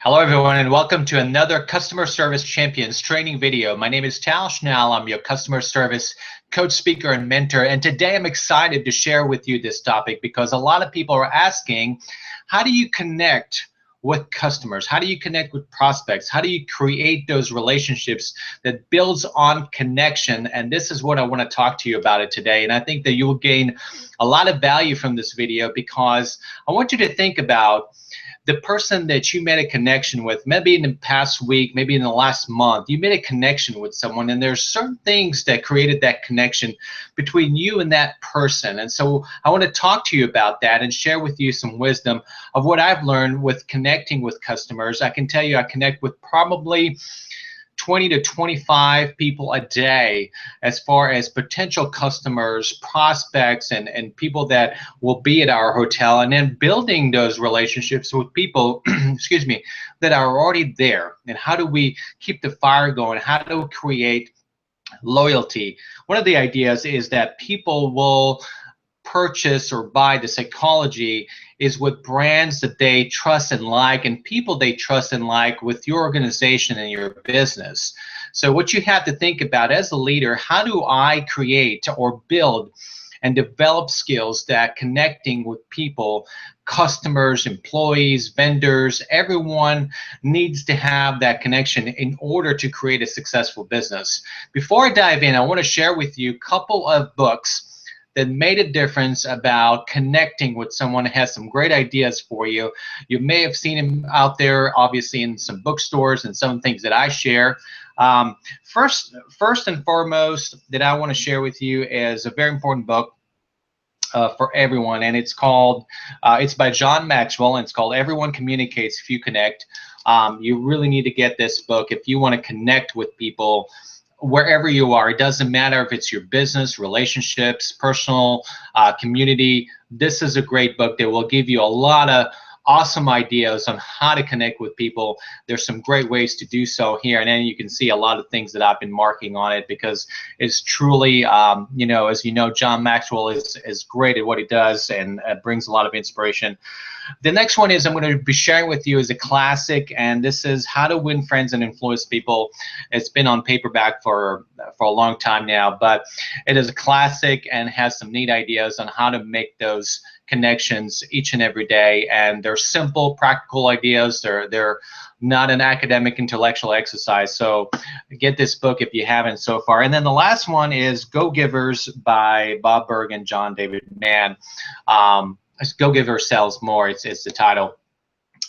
Hello everyone and welcome to another Customer Service Champions training video. My name is Tal Schnell. I'm your customer service coach, speaker, and mentor. And today I'm excited to share with you this topic because a lot of people are asking, how do you connect with customers? How do you connect with prospects? How do you create those relationships that builds on connection? And this is what I want to talk to you about it today. And I think that you will gain a lot of value from this video because I want you to think about the person that you made a connection with, maybe in the past week, maybe in the last month, you made a connection with someone, and there's certain things that created that connection between you and that person. And so I want to talk to you about that and share with you some wisdom of what I've learned with connecting with customers. I can tell you I connect with probably 20 to 25 people a day as far as potential customers, prospects, and people that will be at our hotel, and then building those relationships with people excuse me, that are already there. And how do we keep the fire going? How do we create loyalty? One of the ideas is that people will purchase or buy, the psychology is with brands that they trust and like, and people they trust and like with your organization and your business. So what you have to think about as a leader, how do I create or build and develop skills that connecting with people, customers, employees, vendors, everyone needs to have that connection in order to create a successful business. Before I dive in, I want to share with you a couple of books that made a difference about connecting with someone that has some great ideas for you. You may have seen him out there, obviously, in some bookstores and some things that I share. First and foremost that I want to share with you is a very important book for everyone, and it's called, it's by John Maxwell, and it's called Everyone Communicates If You Connect. You really need to get this book if you want to connect with people wherever you are. It doesn't matter if it's your business, relationships, personal, community. This is a great book that will give you a lot of awesome ideas on how to connect with people. There's some great ways to do so here, and then you can see a lot of things that I've been marking on it because it's truly, you know, as you know, John Maxwell is great at what he does and brings a lot of inspiration. The next one is I'm going to be sharing with you is a classic, and this is How to Win Friends and Influence People. It's been on paperback for a long time now, but it is a classic and has some neat ideas on how to make those connections each and every day. And they're simple, practical ideas. They're not an academic, intellectual exercise. So get this book if you haven't so far. And then the last one is Go Givers by Bob Burg and John David Mann. Go Giver Sells More, it's the title.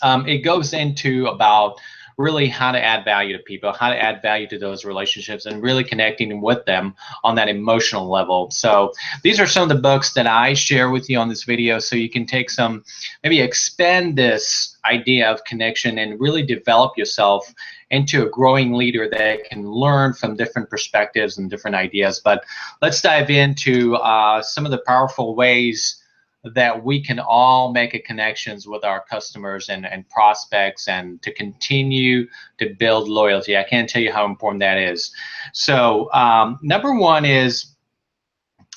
It goes into about really how to add value to people, how to add value to those relationships, and really connecting with them on that emotional level. So these are some of the books that I share with you on this video, so you can take some, maybe expand this idea of connection and really develop yourself into a growing leader that can learn from different perspectives and different ideas. But let's dive into some of the powerful ways that we can all make a connections with our customers and prospects, and to continue to build loyalty. I can't tell you how important that is. So number one is,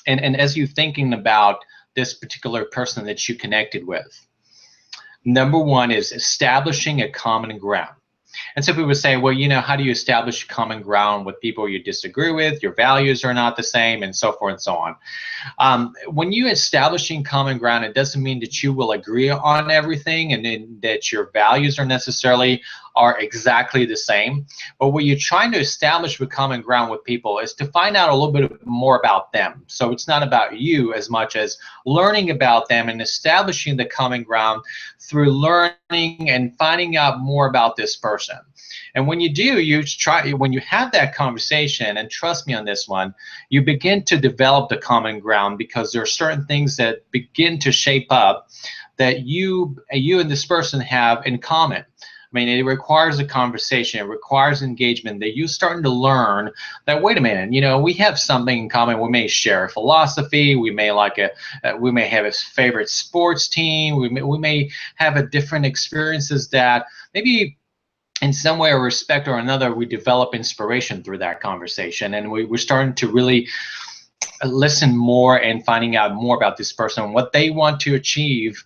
and as you're thinking about this particular person that you connected with, number one is establishing a common ground. And some people would say, well, you know, how do you establish common ground with people you disagree with? Your values are not the same, and so forth and so on. When you're establishing common ground, it doesn't mean that you will agree on everything and that your values are exactly the same. But what you're trying to establish with common ground with people is to find out a little bit more about them. So it's not about you as much as learning about them and establishing the common ground through learning and finding out more about this person. And when you do, when you have that conversation, and trust me on this one, you begin to develop the common ground, because there are certain things that begin to shape up that you and this person have in common. I mean, it requires a conversation, it requires engagement, that you're starting to learn that, wait a minute, you know, we have something in common. We may share a philosophy, we may we may have a favorite sports team, we may have a different experiences that maybe in some way or respect or another, we develop inspiration through that conversation, and we're starting to really listen more and finding out more about this person, what they want to achieve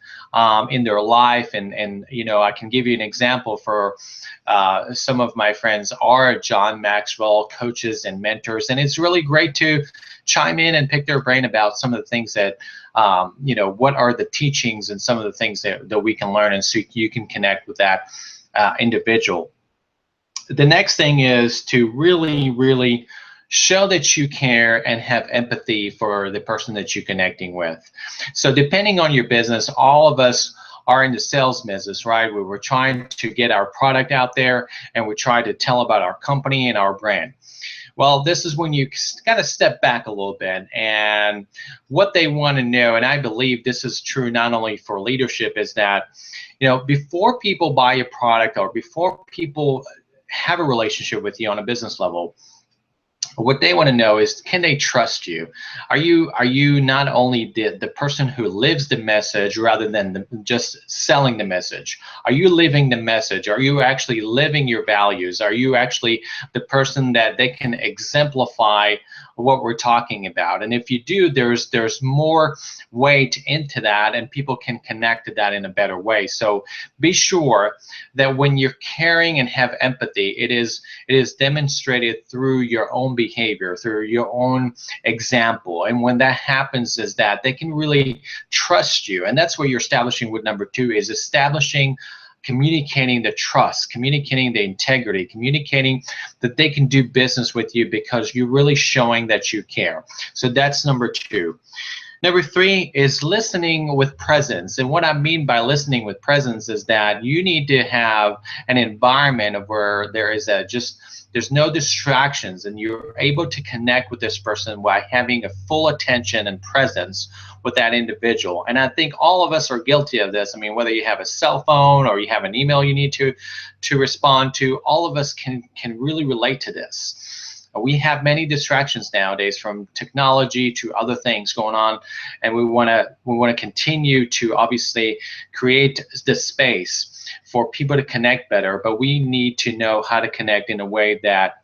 in their life. And you know, I can give you an example for some of my friends are John Maxwell coaches and mentors, and it's really great to chime in and pick their brain about some of the things that you know, what are the teachings and some of the things that we can learn, and so you can connect with that individual. The next thing is to really show that you care and have empathy for the person that you're connecting with. So depending on your business, all of us are in the sales business, right? We're trying to get our product out there, and we try to tell about our company and our brand. Well, this is when you kind of step back a little bit, and what they want to know, and I believe this is true not only for leadership, is that, you know, before people buy a product or before people have a relationship with you on a business level, what they want to know is, can they trust you? Are you not only the person who lives the message rather than just selling the message? Are you living the message? Are you actually living your values? Are you actually the person that they can exemplify what we're talking about? And if you do, there's more weight into that, and people can connect to that in a better way. So be sure that when you're caring and have empathy, it is demonstrated through your own behavior, through your own example. And when that happens, is that they can really trust you. And that's what you're establishing with number 2, is establishing, communicating the trust, communicating the integrity, communicating that they can do business with you because you're really showing that you care. So that's number 2. Number 3 is listening with presence. And what I mean by listening with presence is that you need to have an environment where there is there's no distractions, and you're able to connect with this person by having a full attention and presence with that individual. And I think all of us are guilty of this. I mean, whether you have a cell phone or you have an email you need to respond to, all of us can really relate to this. We have many distractions nowadays, from technology to other things going on, and we want to continue to obviously create this space for people to connect better. But we need to know how to connect in a way that,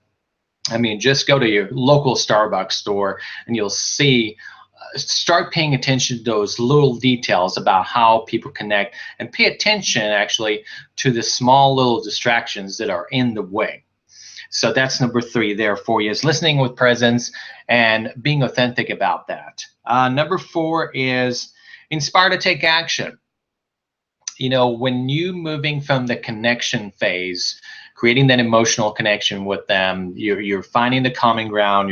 I mean, just go to your local Starbucks store and you'll see. Start paying attention to those little details about how people connect, and pay attention actually to the small little distractions that are in the way. So that's number 3 there for you, is listening with presence and being authentic about that. Number 4 is inspire to take action. You know, when you moving from the connection phase, creating that emotional connection with them, you're finding the common ground,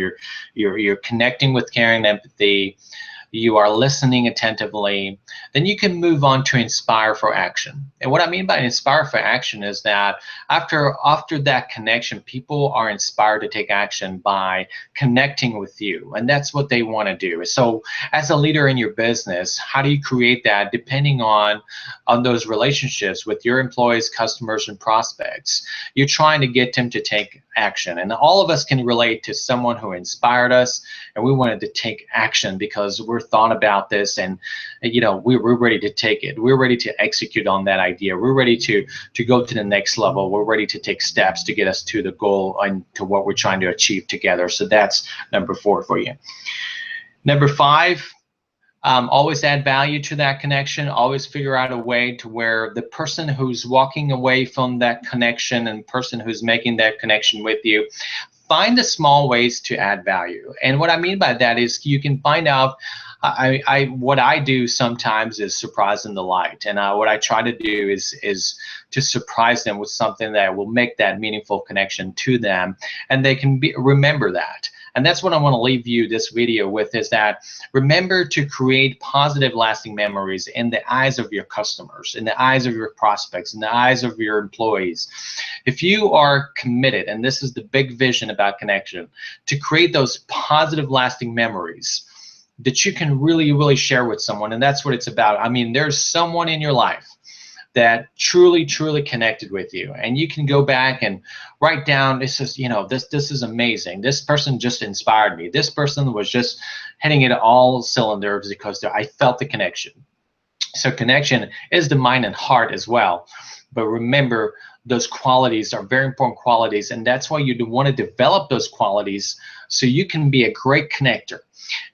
you're connecting with caring and empathy, you are listening attentively, then you can move on to inspire for action. And what I mean by inspire for action is that after that connection, people are inspired to take action by connecting with you, and that's what they want to do. So as a leader in your business, how do you create that? Depending on those relationships with your employees, customers, and prospects, you're trying to get them to take action. And all of us can relate to someone who inspired us, and we wanted to take action because we're thought about this, and you know, we're ready to take it. We're ready to execute on that idea. We're ready to go to the next level. We're ready to take steps to get us to the goal and to what we're trying to achieve together. So that's number 4 for you. Number 5, always add value to that connection. Always figure out a way to where the person who's walking away from that connection and person who's making that connection with you, find the small ways to add value. And what I mean by that is you can find out, what I do sometimes is surprise and delight. And what I try to do is to surprise them with something that will make that meaningful connection to them, and they can remember that. And that's what I want to leave you this video with, is that remember to create positive, lasting memories in the eyes of your customers, in the eyes of your prospects, in the eyes of your employees. If you are committed, and this is the big vision about connection, to create those positive, lasting memories that you can really share with someone, and that's what it's about. I mean, there's someone in your life that truly connected with you, and you can go back and write down, this is, you know, this is amazing, this person just inspired me, this person was just hitting it all cylinders because I felt the connection. So connection is the mind and heart as well, but remember those qualities are very important qualities, and that's why you want to develop those qualities so you can be a great connector.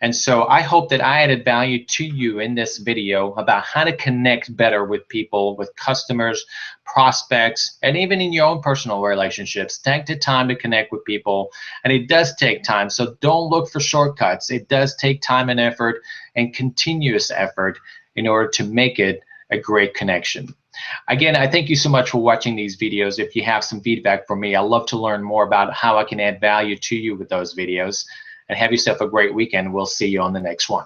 And so I hope that I added value to you in this video about how to connect better with people, with customers, prospects, and even in your own personal relationships. Take the time to connect with people, and it does take time, so don't look for shortcuts. It does take time and effort and continuous effort in order to make it a great connection. Again, I thank you so much for watching these videos. If you have some feedback for me, I'd love to learn more about how I can add value to you with those videos. And have yourself a great weekend. We'll see you on the next one.